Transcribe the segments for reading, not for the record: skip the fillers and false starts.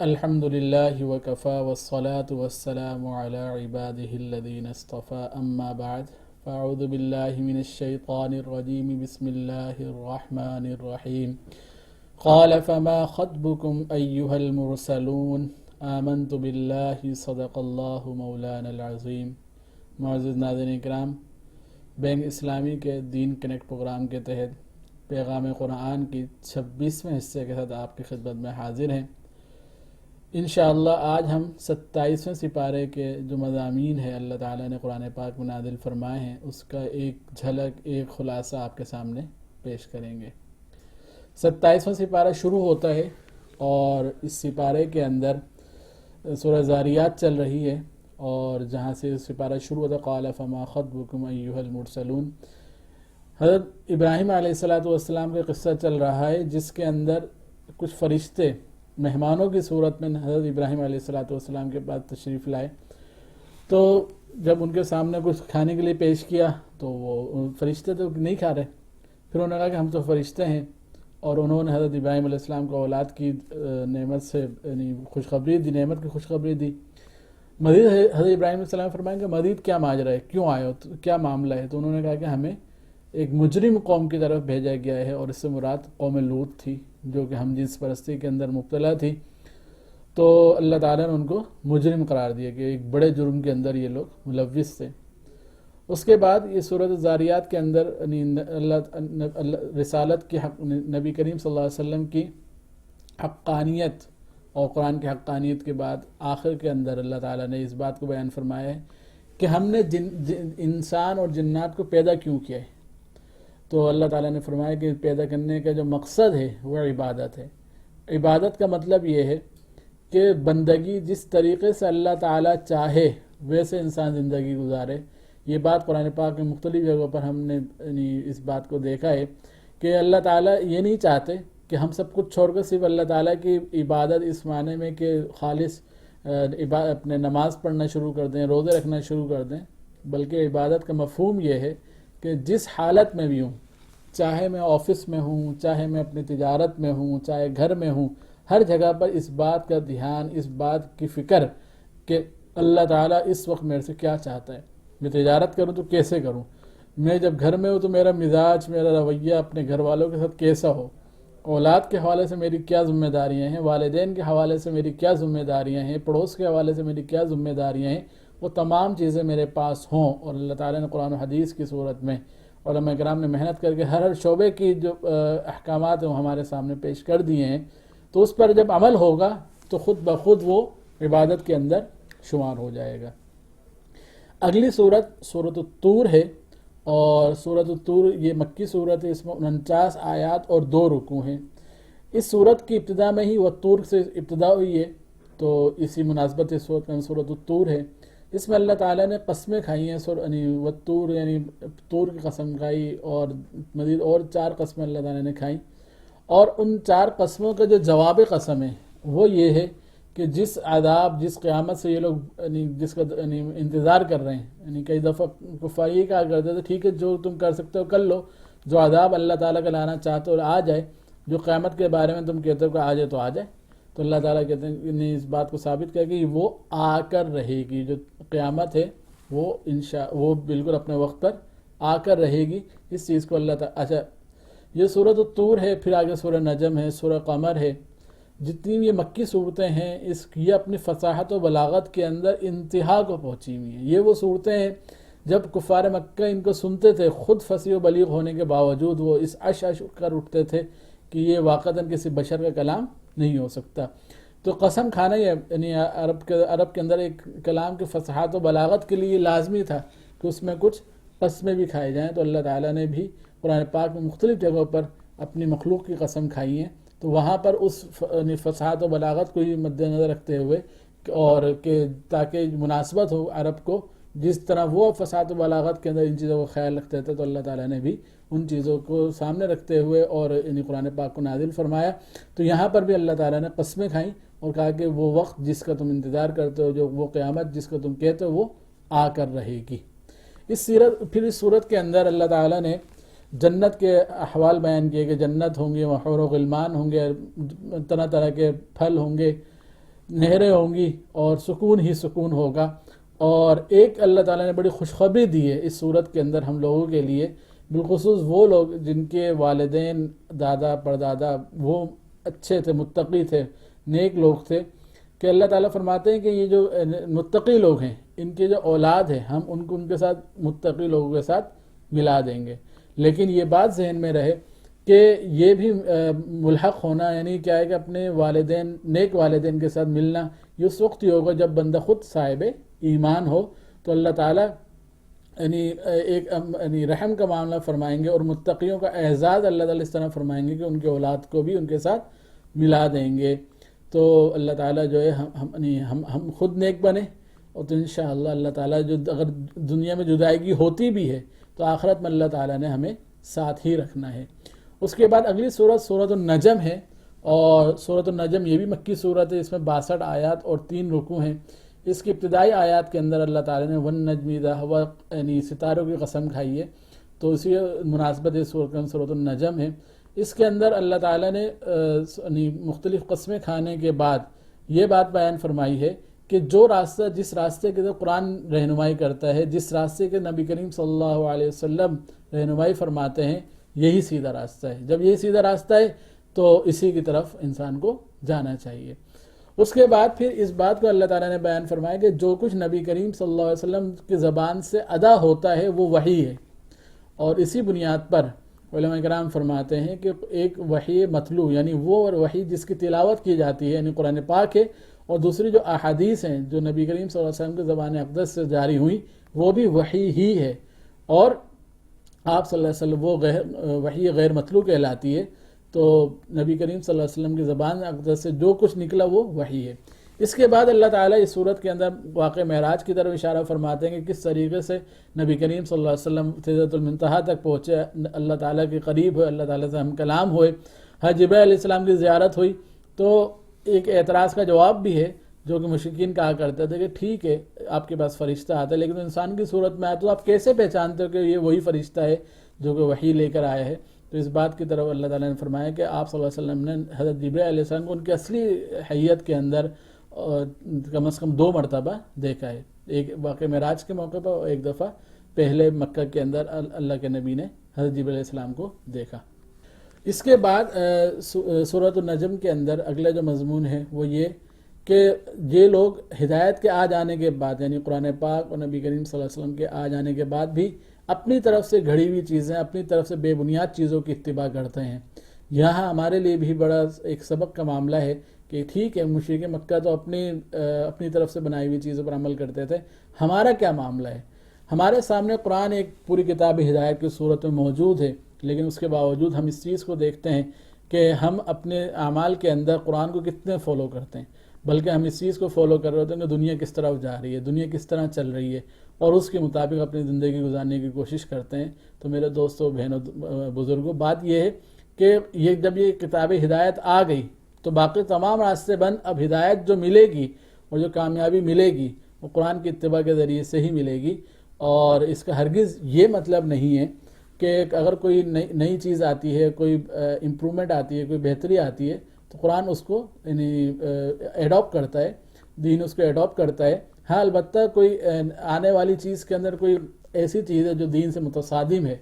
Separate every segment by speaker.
Speaker 1: الحمد للہ وکفا والصلاة والسلام علی عباده الذین اصطفى اما بعد فاعوذ باللہ من الشیطان الرجیم بسم اللہ الرحمن الرحیم قال فما خطبكم ایہا المرسلون آمنت باللہ صدق اللہ مولانا العظیم۔ معزز ناظرین کرام، بینک اسلامی کے دین کنیکٹ پروگرام کے تحت پیغام قرآن کی 26ویں حصے کے ساتھ آپ کی خدمت میں حاضر ہیں۔ انشاءاللہ آج ہم 27ویں سپارے کے جو مضامین ہیں اللہ تعالیٰ نے قرآن پاک میں نازل فرمائے ہیں اس کا ایک جھلک، ایک خلاصہ آپ کے سامنے پیش کریں گے۔ 27واں سپارہ شروع ہوتا ہے اور اس سپارے کے اندر سورہ ذاریات چل رہی ہے، اور جہاں سے سپارہ شروع ہوتا ہے قال فما خطبكم ایھا المرسلون، حضرت ابراہیم علیہ السلام کا قصہ چل رہا ہے جس کے اندر کچھ فرشتے مہمانوں کی صورت میں حضرت ابراہیم علیہ السلام کے پاس تشریف لائے، تو جب ان کے سامنے کچھ کھانے کے لیے پیش کیا تو وہ فرشتے تو نہیں کھا رہے، پھر انہوں نے کہا کہ ہم تو فرشتے ہیں، اور انہوں نے حضرت ابراہیم علیہ السلام کو اولاد کی نعمت سے یعنی خوشخبری دی، نعمت کی خوشخبری دی۔ مزید حضرت ابراہیم علیہ السلام فرمائیں کہ مزید کیا ماجرا ہے، کیوں آئے ہو، کیا معاملہ ہے؟ تو انہوں نے کہا کہ ہمیں ایک مجرم قوم کی طرف بھیجا گیا ہے، اور اس سے مراد قوم لوط تھی جو کہ ہم جنس پرستی کے اندر مبتلا تھی۔ تو اللہ تعالیٰ نے ان کو مجرم قرار دیا کہ ایک بڑے جرم کے اندر یہ لوگ ملوث تھے۔ اس کے بعد یہ سورۃ ذاریات کے اندر اللہ رسالت کی نبی کریم صلی اللہ علیہ وسلم کی حقانیت اور قرآن کی حقانیت کے بعد آخر کے اندر اللہ تعالیٰ نے اس بات کو بیان فرمایا ہے کہ ہم نے انسان اور جنات کو پیدا کیوں کیا ہے۔ تو اللہ تعالیٰ نے فرمایا کہ پیدا کرنے کا جو مقصد ہے وہ عبادت ہے۔ عبادت کا مطلب یہ ہے کہ بندگی جس طریقے سے اللہ تعالیٰ چاہے ویسے انسان زندگی گزارے۔ یہ بات قرآن پاک میں مختلف جگہوں پر ہم نے اس بات کو دیکھا ہے کہ اللہ تعالیٰ یہ نہیں چاہتے کہ ہم سب کچھ چھوڑ کر صرف اللہ تعالیٰ کی عبادت اس معنی میں کہ خالص اپنے نماز پڑھنا شروع کر دیں، روزے رکھنا شروع کر دیں، بلکہ عبادت کا مفہوم یہ ہے کہ جس حالت میں بھی ہوں، چاہے میں آفس میں ہوں، چاہے میں اپنی تجارت میں ہوں، چاہے گھر میں ہوں، ہر جگہ پر اس بات کا دھیان، اس بات کی فکر کہ اللہ تعالیٰ اس وقت میرے سے کیا چاہتا ہے، میں تجارت کروں تو کیسے کروں، میں جب گھر میں ہوں تو میرا مزاج، میرا رویہ اپنے گھر والوں کے ساتھ کیسا ہو، اولاد کے حوالے سے میری کیا ذمہ داریاں ہیں، والدین کے حوالے سے میری کیا ذمہ داریاں ہیں، پڑوس کے حوالے سے میری کیا ذمہ داریاں ہیں، وہ تمام چیزیں میرے پاس ہوں۔ اور اللہ تعالیٰ نے قرآن و حدیث کی صورت میں علماء کرام نے محنت کر کے ہر شعبے کی جو احکامات ہیں وہ ہمارے سامنے پیش کر دیے ہیں، تو اس پر جب عمل ہوگا تو خود بخود وہ عبادت کے اندر شمار ہو جائے گا۔ اگلی صورت سورۃ الطور ہے، اور سورۃ الطور یہ مکی صورت ہے، اس میں 49 آیات اور 2 رکوع ہیں۔ اس صورت کی ابتدا میں ہی والطور سے ابتدا ہوئی ہے، تو اسی مناسبت اس صورت میں سورۃ الطور ہے۔ اس میں اللہ تعالیٰ نے قسمیں کھائی ہیں، یعنی والطور یعنی طور کی قسم کھائی، اور مزید اور 4 قسمیں اللہ تعالیٰ نے کھائیں، اور ان 4 قسموں کا جو جواب قسم ہے وہ یہ ہے کہ جس عذاب، جس قیامت سے یہ لوگ جس کا انتظار کر رہے ہیں، یعنی کئی دفعہ کفار یہ کہا کرتے تھے ٹھیک ہے جو تم کر سکتے ہو کر لو، جو عذاب اللہ تعالیٰ کا لانا چاہتے ہو آ جائے، جو قیامت کے بارے میں تم کہتے ہو کہ آ جائے تو آ جائے، تو اللہ تعالیٰ کہتے ہیں نے اس بات کو ثابت کیا کہ وہ آ کر رہے گی، جو قیامت ہے وہ بالکل اپنے وقت پر آ کر رہے گی۔ اس چیز کو اللہ تعالیٰ، اچھا یہ سورۃ الطور ہے، پھر آگے سورہ نجم ہے، سورہ قمر ہے، جتنی یہ مکی صورتیں ہیں یہ اپنی فصاحت و بلاغت کے اندر انتہا کو پہنچی ہوئی ہیں۔ یہ وہ صورتیں ہیں جب کفار مکہ ان کو سنتے تھے، خود فصیح و بلیغ ہونے کے باوجود وہ اس عش کر اٹھتے تھے کہ یہ واقعتاً کسی بشر کا کلام نہیں ہو سکتا۔ تو قسم کھانا یہ یعنی عرب کے اندر ایک کلام کی فصاحت و بلاغت کے لیے لازمی تھا کہ اس میں کچھ قسمیں بھی کھائی جائیں، تو اللہ تعالیٰ نے بھی قرآن پاک میں مختلف جگہوں پر اپنی مخلوق کی قسم کھائی ہیں، تو وہاں پر اس فصاحت و بلاغت کو ہی مد نظر رکھتے ہوئے اور کہ تاکہ مناسبت ہو عرب کو، جس طرح وہ فصاحت و بلاغت کے اندر ان چیزوں کو خیال رکھتے تھے، تو اللہ تعالیٰ نے بھی ان چیزوں کو سامنے رکھتے ہوئے اور قرآن پاک کو نازل فرمایا۔ تو یہاں پر بھی اللہ تعالیٰ نے قسمیں کھائیں اور کہا کہ وہ وقت جس کا تم انتظار کرتے ہو، جو وہ قیامت جس کا تم کہتے ہو وہ آ کر رہے گی۔ پھر اس صورت کے اندر اللہ تعالیٰ نے جنت کے احوال بیان کیے کہ جنت ہوں گے، حور و غلمان ہوں گے، طرح طرح کے پھل ہوں گے، نہریں ہوں گی اور سکون ہی سکون ہوگا۔ اور ایک اللہ تعالیٰ نے بڑی خوشخبری دی ہے اس صورت کے اندر ہم لوگوں کے لیے، بالخصوص وہ لوگ جن کے والدین دادا پردادا وہ اچھے تھے، متقی تھے، نیک لوگ تھے، کہ اللہ تعالیٰ فرماتے ہیں کہ یہ جو متقی لوگ ہیں ان کی جو اولاد ہے ہم ان کو ان کے ساتھ متقی لوگوں کے ساتھ ملا دیں گے۔ لیکن یہ بات ذہن میں رہے کہ یہ بھی ملحق ہونا یعنی کیا ہے کہ اپنے والدین، نیک والدین کے ساتھ ملنا یہ اس وقت ہی ہوگا جب بندہ خود صاحب ایمان ہو، تو اللہ تعالیٰ یعنی رحم کا معاملہ فرمائیں گے، اور متقیوں کا اعزاز اللہ تعالیٰ اس طرح فرمائیں گے کہ ان کے اولاد کو بھی ان کے ساتھ ملا دیں گے۔ تو اللہ تعالیٰ جو ہے ہم خود نیک بنے، اور تو انشاءاللہ اللہ تعالیٰ جو اگر دنیا میں جدائیگی ہوتی بھی ہے تو آخرت میں اللہ تعالیٰ نے ہمیں ساتھ ہی رکھنا ہے۔ اس کے بعد اگلی سورت سورۃ النجم ہے، اور سورۃ النجم یہ بھی مکی سورت ہے، اس میں 62 آیات اور 3 رکوع ہیں۔ اس کی ابتدائی آیات کے اندر اللہ تعالیٰ نے وَالنَّجْمِ اذا هَوَىٰ یعنی ستاروں کی قسم کھائی ہے، تو اسی مناسبت سورۃ النجم ہے۔ اس کے اندر اللہ تعالیٰ نے مختلف قسمیں کھانے کے بعد یہ بات بیان فرمائی ہے کہ جو راستہ، جس راستے کے قرآن رہنمائی کرتا ہے، جس راستے کے نبی کریم صلی اللہ علیہ وسلم رہنمائی فرماتے ہیں، یہی سیدھا راستہ ہے۔ جب یہ سیدھا راستہ ہے تو اسی کی طرف انسان کو جانا چاہیے۔ اس کے بعد پھر اس بات کو اللہ تعالیٰ نے بیان فرمایا کہ جو کچھ نبی کریم صلی اللہ علیہ وسلم کی زبان سے ادا ہوتا ہے وہ وحی ہے، اور اسی بنیاد پر علماء کرام فرماتے ہیں کہ ایک وحی متلو یعنی وہ وحی جس کی تلاوت کی جاتی ہے یعنی قرآن پاک ہے، اور دوسری جو احادیث ہیں جو نبی کریم صلی اللہ علیہ وسلم کی زبان اقدس سے جاری ہوئی وہ بھی وحی ہی ہے، اور آپ صلی اللہ علیہ وسلم وہ وحی غیر مطلوع کہلاتی ہے۔ تو نبی کریم صلی اللہ علیہ وسلم کی زبان اقدس سے جو کچھ نکلا وہ وحی ہے۔ اس کے بعد اللہ تعالیٰ اس صورت کے اندر واقع معراج کی طرف اشارہ فرماتے ہیں کہ کس طریقے سے نبی کریم صلی اللہ علیہ وسلم سدرۃ المنتہا تک پہنچے، اللہ تعالیٰ کے قریب ہوئے، اللہ تعالیٰ سے ہم کلام ہوئے، جبرائیل علیہ السلام کی زیارت ہوئی۔ تو ایک اعتراض کا جواب بھی ہے جو کہ مشرکین کہا کرتے تھے کہ ٹھیک ہے آپ کے پاس فرشتہ آتا ہے لیکن انسان کی صورت میں آیا تو آپ کیسے پہچانتے ہو کہ یہ وہی فرشتہ ہے جو کہ وحی لے کر آیا ہے؟ تو اس بات کی طرف اللہ تعالیٰ نے فرمایا کہ آپ صلی اللہ علیہ وسلم نے حضرت جبرائیل علیہ السلام کو ان کی اصلی حیت کے اندر کم از کم 2 مرتبہ دیکھا ہے، ایک واقع معراج کے موقع پر اور ایک دفعہ پہلے مکہ کے اندر اللہ کے نبی نے حضرت جبرائیل علیہ السلام کو دیکھا۔ اس کے بعد سورۃ النجم کے اندر اگلا جو مضمون ہے وہ یہ کہ یہ لوگ ہدایت کے آ جانے کے بعد یعنی قرآن پاک اور نبی کریم صلی اللہ علیہ وسلم کے آ جانے کے بعد بھی اپنی طرف سے گھڑی ہوئی چیزیں، اپنی طرف سے بے بنیاد چیزوں کی اتباع کرتے ہیں۔ یہاں ہمارے لیے بھی بڑا ایک سبق کا معاملہ ہے کہ ٹھیک ہے مشرک مکہ تو اپنی طرف سے بنائی ہوئی چیزوں پر عمل کرتے تھے، ہمارا کیا معاملہ ہے؟ ہمارے سامنے قرآن ایک پوری کتاب ہدایت کی صورت میں موجود ہے، لیکن اس کے باوجود ہم اس چیز کو دیکھتے ہیں کہ ہم اپنے اعمال کے اندر قرآن کو کتنے فالو کرتے ہیں، بلکہ ہم اس چیز کو فالو کر رہے ہوتے ہیں کہ دنیا کس طرف جا رہی ہے، دنیا کس طرح چل رہی ہے، اور اس کے مطابق اپنی زندگی گزارنے کی کوشش کرتے ہیں۔ تو میرے دوستوں، بہنوں، بزرگوں، بات یہ ہے کہ جب یہ کتاب ہدایت آ گئی تو باقی تمام راستے بند، اب ہدایت جو ملے گی اور جو کامیابی ملے گی وہ قرآن کی اتباع کے ذریعے سے ہی ملے گی، اور اس کا ہرگز یہ مطلب نہیں ہے کہ اگر کوئی نئی چیز آتی ہے، کوئی امپرومنٹ آتی ہے، کوئی بہتری آتی ہے تو قرآن اس کو یعنی ایڈاپٹ کرتا ہے، دین اس کو ایڈاپٹ کرتا ہے۔ ہاں البتہ کوئی آنے والی چیز کے اندر کوئی ایسی چیز ہے جو دین سے متصادم ہے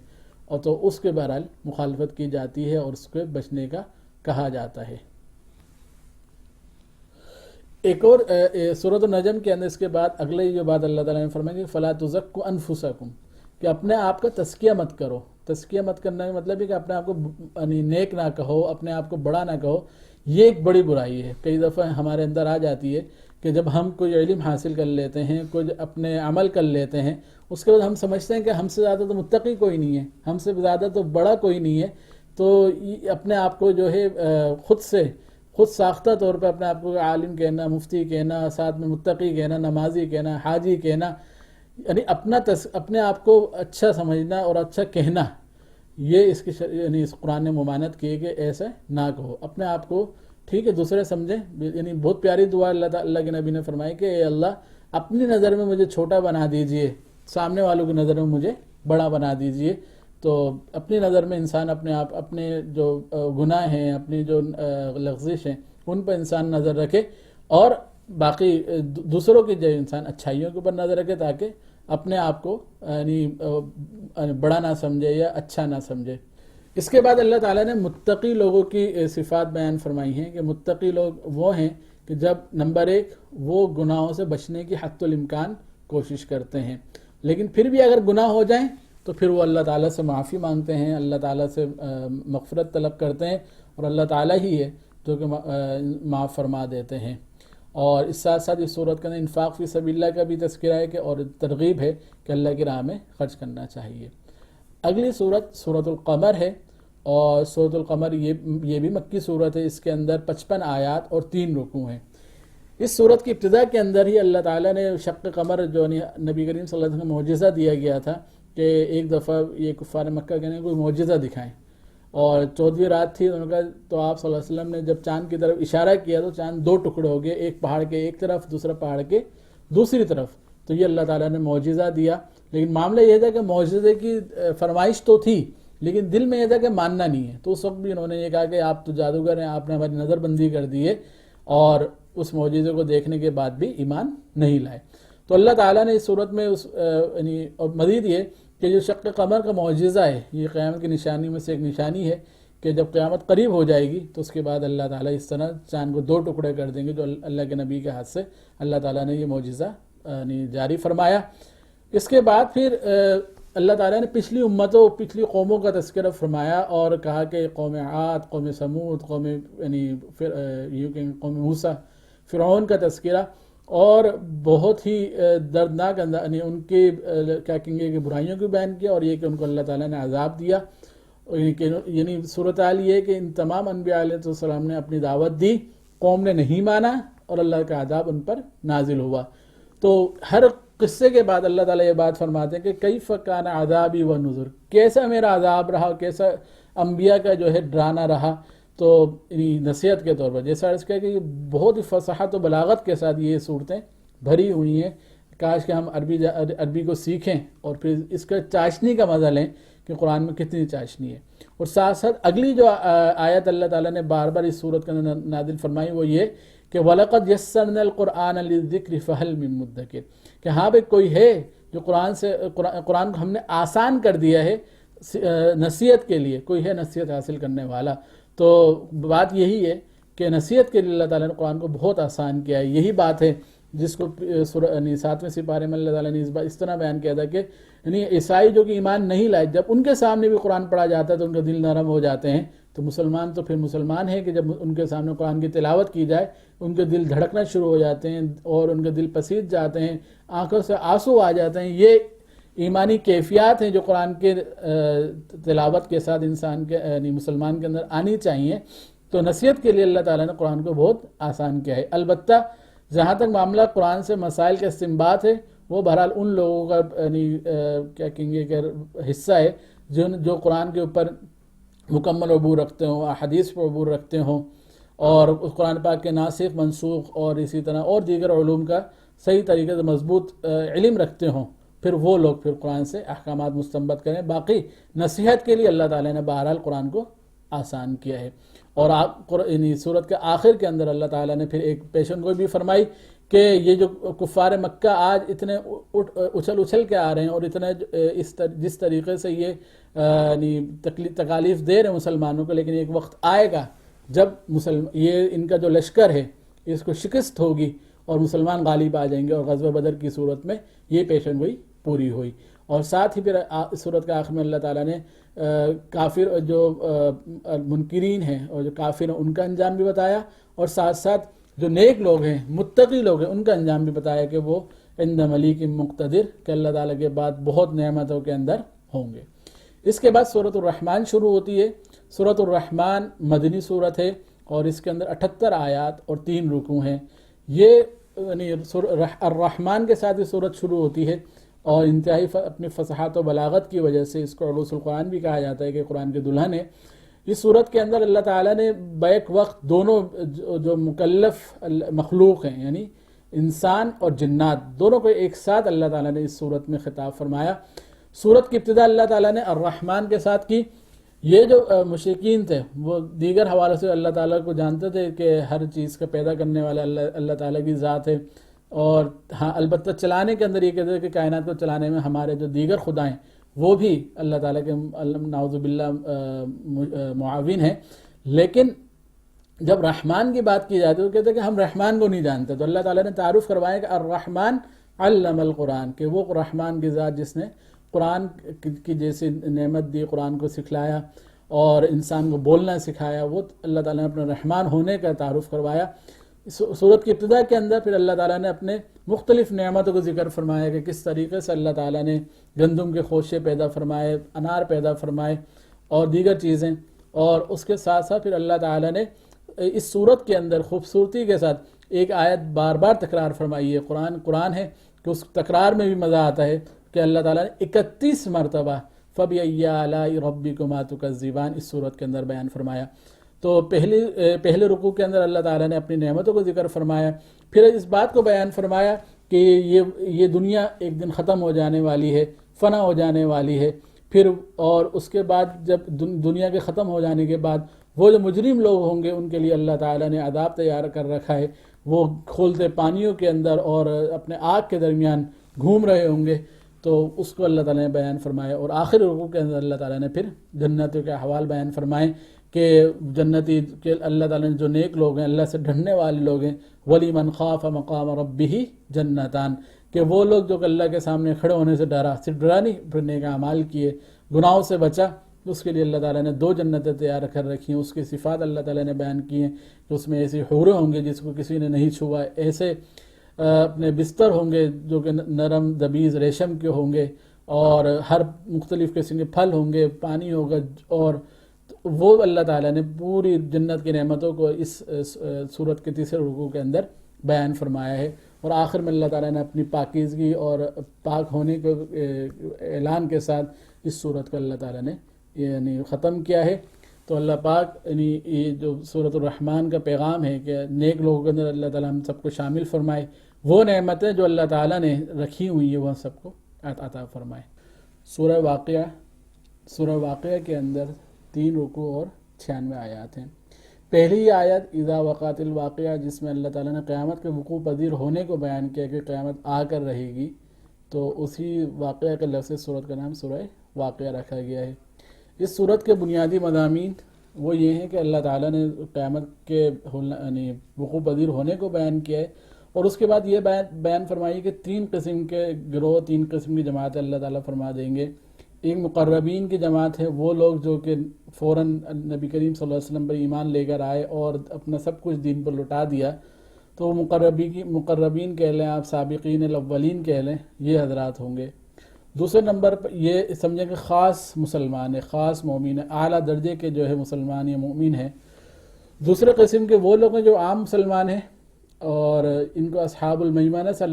Speaker 1: اور تو اس کے بہرحال مخالفت کی جاتی ہے اور اس کو بچنے کا کہا جاتا ہے۔ ایک اور سورۃ النجم کے اندر اس کے بعد اگلے جو بات اللہ تعالیٰ نے فرمایا کہ فَلَا تُزَكُّوا أَنفُسَكُمْ، کہ اپنے آپ کا تزکیہ مت کرو۔ تزکیہ مت کرنے کا مطلب ہے کہ اپنے آپ کو نیک نہ کہو، اپنے آپ کو بڑا نہ کہو، یہ ایک بڑی برائی ہے۔ کئی دفعہ ہمارے اندر آ جاتی ہے کہ جب ہم کوئی علم حاصل کر لیتے ہیں، کوئی اپنے عمل کر لیتے ہیں، اس کے بعد ہم سمجھتے ہیں کہ ہم سے زیادہ تو متقی کوئی نہیں ہے، ہم سے زیادہ تو بڑا کوئی نہیں ہے، تو اپنے آپ کو جو ہے خود ساختہ طور پہ اپنے آپ کو عالم کہنا، مفتی کہنا، ساتھ میں متقی کہنا، نمازی کہنا، حاجی کہنا، یعنی اپنے آپ کو اچھا سمجھنا اور اچھا کہنا، یہ اس کی یعنی اس قرآن نے ممانعت کی ہے کہ ایسے نہ کہو۔ اپنے آپ کو ٹھیک ہے دوسرے سمجھیں، یعنی بہت پیاری دعا اللہ کے نبی نے فرمائی کہ اے اللہ اپنی نظر میں مجھے چھوٹا بنا دیجئے، سامنے والوں کی نظر میں مجھے بڑا بنا دیجئے۔ تو اپنی نظر میں انسان اپنے جو گناہ ہیں، اپنی جو لغزش ہیں، ان پر انسان نظر رکھے اور باقی دوسروں کی جو انسان اچھائیوں کے اوپر نظر رکھے تاکہ اپنے آپ کو یعنی بڑا نہ سمجھے یا اچھا نہ سمجھے۔ اس کے بعد اللہ تعالیٰ نے متقی لوگوں کی صفات بیان فرمائی ہیں کہ متقی لوگ وہ ہیں کہ جب نمبر 1 وہ گناہوں سے بچنے کی حتی الامکان کوشش کرتے ہیں، لیکن پھر بھی اگر گناہ ہو جائیں تو پھر وہ اللہ تعالیٰ سے معافی مانگتے ہیں، اللہ تعالیٰ سے مغفرت طلب کرتے ہیں، اور اللہ تعالیٰ ہی ہے جو کہ معاف فرما دیتے ہیں۔ اور اس ساتھ ساتھ اس صورت کے اندر انفاق فی سبیل اللہ کا بھی تذکرہ ہے کہ اور ترغیب ہے کہ اللہ کی راہ میں خرچ کرنا چاہیے۔ اگلی صورت سورۃ القمر ہے، اور سورۃ القمر یہ بھی مکی صورت ہے۔ اس کے اندر 55 آیات اور 3 رکوع ہیں۔ اس صورت کی ابتدا کے اندر ہی اللہ تعالیٰ نے شق قمر جو نبی کریم صلی اللہ علیہ وسلم کو معجزہ دیا گیا تھا کہ ایک دفعہ یہ کفار مکہ کے نے کوئی معجزہ دکھائیں، اور 14ویں رات تھی تو آپ صلی اللہ علیہ وسلم نے جب چاند کی طرف اشارہ کیا تو چاند 2 ٹکڑے ہو گئے، ایک پہاڑ کے ایک طرف، دوسرا پہاڑ کے دوسری طرف۔ تو یہ اللہ تعالیٰ نے معجزہ دیا، لیکن معاملہ یہ تھا کہ معجزے کی فرمائش تو تھی لیکن دل میں یہ تھا کہ ماننا نہیں ہے۔ تو اس وقت بھی انہوں نے یہ کہا کہ آپ تو جادوگر ہیں، آپ نے ہماری نظر بندی کر دی ہے، اور اس معجزے کو دیکھنے کے بعد بھی ایمان نہیں لائے۔ تو اللہ تعالیٰ نے اس صورت میں اور مزید یہ کہ جو شق قمر کا معجزہ ہے یہ قیامت کی نشانی میں سے ایک نشانی ہے کہ جب قیامت قریب ہو جائے گی تو اس کے بعد اللہ تعالیٰ اس طرح چاند کو 2 ٹکڑے کر دیں گے، جو اللہ کے نبی کے ہاتھ سے اللہ تعالیٰ نے یہ معجزہ جاری فرمایا۔ اس کے بعد پھر اللہ تعالیٰ نے پچھلی امتوں، پچھلی قوموں کا تذکرہ فرمایا اور کہا کہ قوم عاد، قوم سمود، قوم موسیٰ، فرعون کا تذکرہ، اور بہت ہی دردناک یعنی ان کی کیا کہیں گے کہ برائیوں کو بیان کیا، اور یہ کہ ان کو اللہ تعالیٰ نے عذاب دیا۔ یعنی صورتحال یہ ہے کہ ان تمام انبیاء علیہ السلام نے اپنی دعوت دی، قوم نے نہیں مانا اور اللہ کا عذاب ان پر نازل ہوا۔ تو ہر قصے کے بعد اللہ تعالیٰ یہ بات فرماتے ہیں کہ کیف کان عذابی و نذر، کیسا میرا عذاب رہا، کیسا انبیاء کا جو ہے ڈرانا رہا۔ تو نصیحت کے طور پر جیسا عرض کیا کہ یہ بہت ہی فصاحت و بلاغت کے ساتھ یہ صورتیں بھری ہوئی ہیں۔ کاش کہ ہم عربی کو سیکھیں اور پھر اس کا چاشنی کا مزہ لیں کہ قرآن میں کتنی چاشنی ہے۔ اور ساتھ ساتھ اگلی جو آیت اللہ تعالیٰ نے بار بار اس صورت کے اندر نازل فرمائی وہ یہ کہ وَلَقَدْ يَسَّرْنَا الْقُرْآنَ لِلذِّكْرِ فَهَلْ مِن مُدَّكِرٍ، کہ ہاں بھئی کوئی ہے جو قرآن کو ہم نے آسان کر دیا ہے نصیحت کے لیے، کوئی ہے نصیحت حاصل کرنے والا۔ تو بات یہی ہے کہ نصیحت کے لیے اللہ تعالیٰ نے قرآن کو بہت آسان کیا ہے۔ یہی بات ہے جس کو 7ویں سپارے میں اللہ تعالیٰ نے اس طرح بیان کیا تھا کہ عیسائی جو کہ ایمان نہیں لائے، جب ان کے سامنے بھی قرآن پڑھا جاتا ہے تو ان کا دل نرم ہو جاتے ہیں۔ تو مسلمان تو پھر مسلمان ہے کہ جب ان کے سامنے قرآن کی تلاوت کی جائے ان کے دل دھڑکنا شروع ہو جاتے ہیں اور ان کے دل پسیج جاتے ہیں، آنکھوں سے آنسو آ جاتے ہیں۔ یہ ایمانی کیفیات ہیں جو قرآن کے تلاوت کے ساتھ انسان کے یعنی مسلمان کے اندر آنی چاہیے۔ تو نصیحت کے لیے اللہ تعالیٰ نے قرآن کو بہت آسان کیا ہے۔ البتہ جہاں تک معاملہ قرآن سے مسائل کا استنباط ہے وہ بہرحال ان لوگوں کا یعنی کیا کہیں گے کہ حصہ ہے جو قرآن کے اوپر مکمل عبور رکھتے ہوں، احادیث پر عبور رکھتے ہوں، اور اس قرآن پاک کے ناسخ منسوخ اور اسی طرح اور دیگر علوم کا صحیح طریقے سے مضبوط علم رکھتے ہوں، پھر وہ لوگ پھر قرآن سے احکامات مستنبط کریں۔ باقی نصیحت کے لیے اللہ تعالیٰ نے بہرحال قرآن کو آسان کیا ہے۔ اور سورت کے آخر کے اندر اللہ تعالیٰ نے پھر ایک پیشن گوئی بھی فرمائی کہ یہ جو کفار مکہ آج اتنے اچھل کے آ رہے ہیں اور اتنا جس طریقے سے یہ تکالیف دے رہے ہیں مسلمانوں کو، لیکن ایک وقت آئے گا جب یہ ان کا جو لشکر ہے اس کو شکست ہوگی اور مسلمان غالب آ جائیں گے، اور غزوہ بدر کی صورت میں یہ پیشن گوئی پوری ہوئی۔ اور ساتھ ہی پھر صورت کے آخر میں اللہ تعالیٰ نے کافر جو منکرین ہیں اور جو کافر ہیں ان کا انجام بھی بتایا، اور ساتھ ساتھ جو نیک لوگ ہیں متقی لوگ ہیں ان کا انجام بھی بتایا کہ وہ عند ملیک مقتدر، کہ اللہ تعالیٰ کے بعد بہت نعمتوں کے اندر ہوں گے۔ اس کے بعد سورۃ الرحمن شروع ہوتی ہے۔ سورۃ الرحمن مدنی صورت ہے اور اس کے اندر 78 آیات اور 3 رکوع ہیں۔ یہ الرحمن کے ساتھ یہ صورت شروع ہوتی ہے، اور انتہائی اپنی فصاحت و بلاغت کی وجہ سے اس کو عروس القرآن بھی کہا جاتا ہے کہ قرآن کے دلہن ہے۔ اس صورت کے اندر اللہ تعالیٰ نے بیک وقت دونوں جو مکلف مخلوق ہیں یعنی انسان اور جنات دونوں کو ایک ساتھ اللہ تعالیٰ نے اس صورت میں خطاب فرمایا۔ صورت کی ابتدا اللہ تعالیٰ نے الرحمن کے ساتھ کی، یہ جو مشرکین تھے وہ دیگر حوالوں سے اللہ تعالیٰ کو جانتے تھے کہ ہر چیز کا پیدا کرنے والا اللہ تعالیٰ کی ذات ہے، اور ہاں البتہ چلانے کے اندر یہ کہتے ہیں کہ کائنات کو چلانے میں ہمارے جو دیگر خدا ہیں وہ بھی اللہ تعالیٰ کے نعوذ باللہ معاون ہیں. لیکن جب رحمان کی بات کی جاتی ہے تو کہتے ہیں کہ ہم رحمان کو نہیں جانتے. تو اللہ تعالیٰ نے تعارف کروایا کہ الرحمن علم القرآن، کہ وہ رحمان کی ذات جس نے قرآن کی جیسی نعمت دی، قرآن کو سکھلایا اور انسان کو بولنا سکھایا، وہ اللہ تعالیٰ نے اپنے رحمان ہونے کا تعارف کروایا. سورت کی ابتدا کے اندر پھر اللہ تعالیٰ نے اپنے مختلف نعمتوں کو ذکر فرمایا کہ کس طریقے سے اللہ تعالیٰ نے گندم کے خوشے پیدا فرمائے، انار پیدا فرمائے اور دیگر چیزیں. اور اس کے ساتھ ساتھ پھر اللہ تعالیٰ نے اس صورت کے اندر خوبصورتی کے ساتھ ایک آیت بار بار تکرار فرمائی ہے. قرآن ہے کہ اس تکرار میں بھی مزہ آتا ہے کہ اللہ تعالیٰ نے 31 مرتبہ فَبِأَيِّ آلَاءِ رَبِّكُمَا تُكَذِّبَانِ اس صورت کے اندر بیان فرمایا. تو پہلے رکوع کے اندر اللہ تعالیٰ نے اپنی نعمتوں کو ذکر فرمایا، پھر اس بات کو بیان فرمایا کہ یہ دنیا ایک دن ختم ہو جانے والی ہے، فنا ہو جانے والی ہے. پھر اور اس کے بعد جب دنیا کے ختم ہو جانے کے بعد وہ جو مجرم لوگ ہوں گے ان کے لیے اللہ تعالیٰ نے عذاب تیار کر رکھا ہے، وہ کھولتے پانیوں کے اندر اور اپنے آگ کے درمیان گھوم رہے ہوں گے. تو اس کو اللہ تعالیٰ نے بیان فرمایا. اور آخر رکوع کے اندر اللہ تعالیٰ نے پھر جنتیوں کے احوال بیان فرمائے کہ جنتی کے اللہ تعالیٰ نے جو نیک لوگ ہیں، اللہ سے ڈرنے والے لوگ ہیں، وَلِمَنْ خَافَ مَقَامَ رَبِّهِ جَنَّتَانِ، کہ وہ لوگ جو کہ اللہ کے سامنے کھڑے ہونے سے ڈرا، صرف ڈرا نہیں پھر نیک اعمال کیے، گناہوں سے بچا، اس کے لیے اللہ تعالیٰ نے 2 جنتیں تیار کر رکھی ہیں. اس کی صفات اللہ تعالیٰ نے بیان کی ہیں کہ اس میں ایسی حوریں ہوں گے جس کو کسی نے نہیں چھوا، ایسے اپنے بستر ہوں گے جو کہ نرم دبیز ریشم کے ہوں گے، اور ہر مختلف قسم کے پھل ہوں گے، پانی ہوگا. اور وہ اللہ تعالیٰ نے پوری جنت کی نعمتوں کو اس سورت کے تیسرے رکوع کے اندر بیان فرمایا ہے. اور آخر میں اللہ تعالیٰ نے اپنی پاکیزگی اور پاک ہونے کے اعلان کے ساتھ اس سورت کو اللہ تعالیٰ نے یعنی ختم کیا ہے. تو اللہ پاک یعنی یہ جو سورۃ الرحمن کا پیغام ہے کہ نیک لوگوں کے اندر اللہ تعالیٰ ہم سب کو شامل فرمائے، وہ نعمتیں جو اللہ تعالیٰ نے رکھی ہوئی ہیں وہ سب کو عطا فرمائے. سورہ واقعہ کے اندر 3 رکوع اور 96 آیات ہیں. پہلی آیت اذا وقعت الواقعہ، جس میں اللہ تعالیٰ نے قیامت کے وقوع پذیر ہونے کو بیان کیا کہ قیامت آ کر رہے گی، تو اسی واقعہ کے لفظ سورت کا نام سورہ واقعہ رکھا گیا ہے. اس سورت کے بنیادی مضامین وہ یہ ہیں کہ اللہ تعالیٰ نے قیامت کے یعنی وقوع پذیر ہونے کو بیان کیا ہے، اور اس کے بعد یہ بیان فرمائی کہ 3 قسم کے گروہ، 3 قسم کی جماعتیں اللہ تعالیٰ فرما دیں گے. ایک مقربین کی جماعت ہے، وہ لوگ جو کہ فوراً نبی کریم صلی اللہ علیہ وسلم پر ایمان لے کر آئے اور اپنا سب کچھ دین پر لٹا دیا، تو وہ مقربین کہہ لیں، آپ سابقین الاولین کہہ لیں، یہ حضرات ہوں گے. دوسرے نمبر پر یہ سمجھیں کہ خاص مسلمان ہے، خاص مومن ہے، اعلیٰ درجے کے جو ہے مسلمان یا مومن ہیں. دوسرے قسم کے وہ لوگ ہیں جو عام مسلمان ہیں، اور ان کو اصحاب المیمنہ سے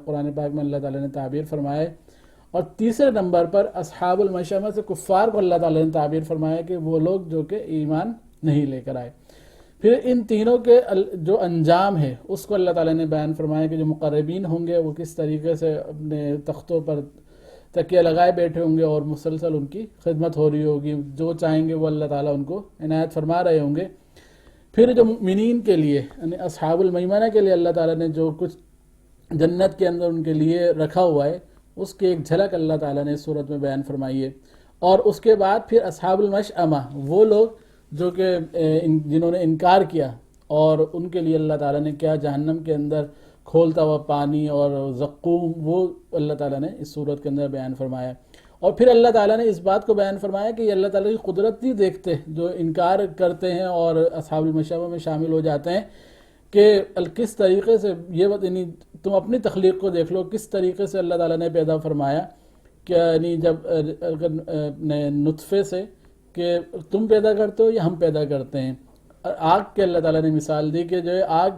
Speaker 1: قرآن پاک میں اللہ تعالیٰ نے تعبیر فرمایا ہے. اور تیسرے نمبر پر اصحاب المشأمہ سے کفار کو اللہ تعالیٰ نے تعبیر فرمایا کہ وہ لوگ جو کہ ایمان نہیں لے کر آئے. پھر ان تینوں کے جو انجام ہے اس کو اللہ تعالیٰ نے بیان فرمایا کہ جو مقربین ہوں گے وہ کس طریقے سے اپنے تختوں پر تکیہ لگائے بیٹھے ہوں گے اور مسلسل ان کی خدمت ہو رہی ہوگی، جو چاہیں گے وہ اللہ تعالیٰ ان کو عنایت فرما رہے ہوں گے. پھر جو مؤمنین کے لیے یعنی اصحاب المیمنہ کے لیے اللہ تعالیٰ نے جو کچھ جنت کے اندر ان کے لیے رکھا ہوا ہے اس کی ایک جھلک اللہ تعالیٰ نے اس صورت میں بیان فرمائی ہے. اور اس کے بعد پھر اصحاب المشأمہ، وہ لوگ جو کہ جنہوں نے انکار کیا، اور ان کے لیے اللہ تعالیٰ نے کیا جہنم کے اندر کھولتا ہوا پانی اور زقوم، وہ اللہ تعالیٰ نے اس صورت کے اندر بیان فرمایا. اور پھر اللہ تعالیٰ نے اس بات کو بیان فرمایا کہ یہ اللہ تعالیٰ کی قدرت نہیں دیکھتے جو انکار کرتے ہیں اور اصحاب المشأمہ میں شامل ہو جاتے ہیں، کہ کس طریقے سے یہ یعنی تم اپنی تخلیق کو دیکھ لو، کس طریقے سے اللہ تعالیٰ نے پیدا فرمایا کہ یعنی جب نطفے سے کہ تم پیدا کرتے ہو یا ہم پیدا کرتے ہیں. آگ کے اللہ تعالیٰ نے مثال دی کہ جو ہے آگ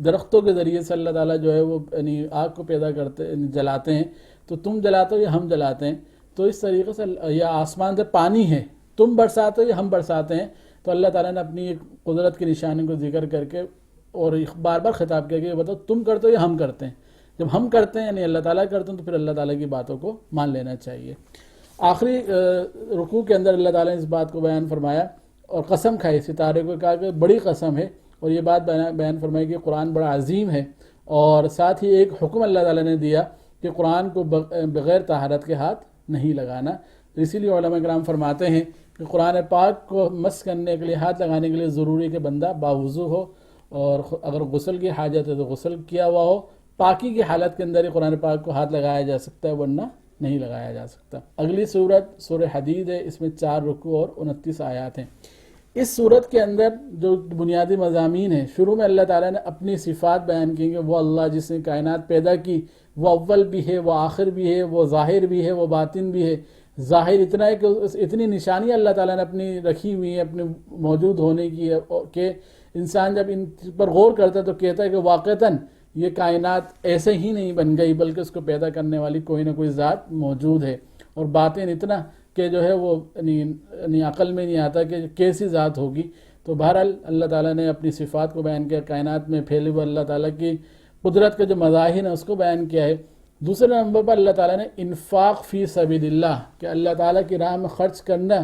Speaker 1: درختوں کے ذریعے سے اللہ تعالیٰ جو ہے وہ یعنی آگ کو پیدا کرتے جلاتے ہیں، تو تم جلاتے ہو یا ہم جلاتے ہیں. تو اس طریقے سے یا آسمان سے پانی ہے، تم برساتے ہو یا ہم برساتے ہیں. تو اللہ تعالیٰ نے اپنی قدرت کی نشانی کو ذکر کر کے اور بار بار خطاب کیا کہ یہ بتاؤ تم کرتے ہو یا ہم کرتے ہیں. جب ہم کرتے ہیں یعنی اللہ تعالیٰ کرتے ہیں تو پھر اللہ تعالیٰ کی باتوں کو مان لینا چاہیے. آخری رکوع کے اندر اللہ تعالیٰ نے اس بات کو بیان فرمایا اور قسم کھائی ستارے کو، کہا کہ بڑی قسم ہے، اور یہ بات بیان فرمائی کہ قرآن بڑا عظیم ہے، اور ساتھ ہی ایک حکم اللہ تعالیٰ نے دیا کہ قرآن کو بغیر طہارت کے ہاتھ نہیں لگانا۔ اسی لیے علماء کرام فرماتے ہیں کہ قرآن پاک کو مس کرنے کے لیے، ہاتھ لگانے کے لیے ضروری کہ بندہ باوضو ہو، اور اگر غسل کی حاجت ہے تو غسل کیا ہوا ہو۔ پاکی کی حالت کے اندر ہی قرآن پاک کو ہاتھ لگایا جا سکتا ہے، ورنہ نہیں لگایا جا سکتا۔ اگلی صورت سورہ حدید ہے، اس میں 4 رکوع اور 29 آیات ہیں۔ اس صورت کے اندر جو بنیادی مضامین ہیں، شروع میں اللہ تعالیٰ نے اپنی صفات بیان کی کہ وہ اللہ جس نے کائنات پیدا کی، وہ اول بھی ہے، وہ آخر بھی ہے، وہ ظاہر بھی ہے، وہ باطن بھی ہے۔ ظاہر اتنا ہے کہ اتنی نشانیاں اللہ تعالیٰ نے اپنی رکھی ہوئی ہیں اپنے موجود ہونے کی، کہ انسان جب ان پر غور کرتا ہے تو کہتا ہے کہ واقعتاً یہ کائنات ایسے ہی نہیں بن گئی، بلکہ اس کو پیدا کرنے والی کوئی نہ کوئی ذات موجود ہے۔ اور باطن اتنا کہ جو ہے وہ عقل میں نہیں آتا کہ کیسی ذات ہوگی۔ تو بہرحال اللہ تعالیٰ نے اپنی صفات کو بیان کیا، کائنات میں پھیلے ہوئے اللہ تعالیٰ کی قدرت کے جو مظاہر ہیں اس کو بیان کیا ہے۔ دوسرے نمبر پر اللہ تعالیٰ نے انفاق فی سبیل اللہ، کہ اللہ تعالیٰ کی راہ میں خرچ کرنا،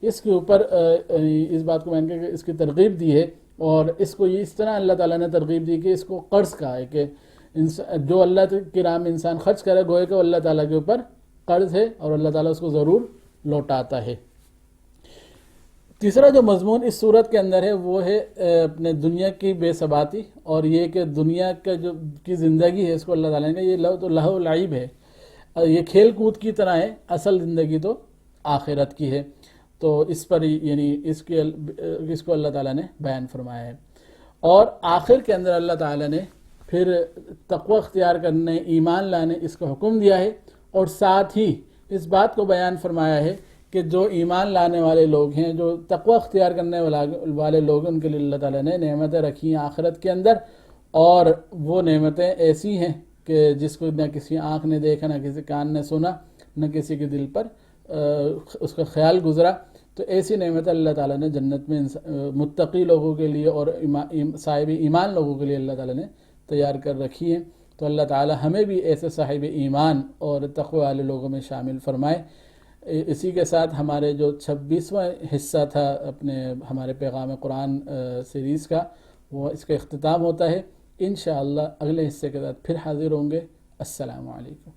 Speaker 1: اس کے اوپر اس بات کو بیان کیا کہ اس کی ترغیب دی ہے، اور اس کو اس طرح اللہ تعالیٰ نے ترغیب دی کہ اس کو قرض کہا ہے کہ جو اللہ کی راہ میں انسان خرچ کرے گویا کہ وہ اللہ تعالیٰ کے اوپر قرض ہے، اور اللہ تعالیٰ اس کو ضرور لوٹاتا ہے۔ تیسرا جو مضمون اس صورت کے اندر ہے وہ ہے اپنے دنیا کی بے ثباتی، اور یہ کہ دنیا کا جو کی زندگی ہے اس کو اللہ تعالیٰ نے، یہ لہو لعب ہے، یہ کھیل کود کی طرح ہے، اصل زندگی تو آخرت کی ہے۔ تو اس پر یعنی اس کو اللہ تعالیٰ نے بیان فرمایا ہے۔ اور آخر کے اندر اللہ تعالیٰ نے پھر تقوی اختیار کرنے، ایمان لانے اس کا حکم دیا ہے، اور ساتھ ہی اس بات کو بیان فرمایا ہے کہ جو ایمان لانے والے لوگ ہیں، جو تقوی اختیار کرنے والے لوگ ہیں، ان کے لیے اللہ تعالیٰ نے نعمتیں رکھی ہیں آخرت کے اندر، اور وہ نعمتیں ایسی ہیں کہ جس کو نہ کسی آنکھ نے دیکھا، نہ کسی کان نے سنا، نہ کسی کے دل پر اس کا خیال گزرا۔ تو ایسی نعمت اللہ تعالیٰ نے جنت میں متقی لوگوں کے لیے اور صاحب ایمان لوگوں کے لیے اللہ تعالیٰ نے تیار کر رکھی ہیں۔ تو اللہ تعالیٰ ہمیں بھی ایسے صاحب ایمان اور تقوی والے لوگوں میں شامل فرمائے۔ اسی کے ساتھ ہمارے جو 26واں حصہ تھا ہمارے پیغام قرآن سیریز کا، وہ اس کا اختتام ہوتا ہے۔ انشاءاللہ اگلے حصے کے ساتھ پھر حاضر ہوں گے۔ السلام علیکم۔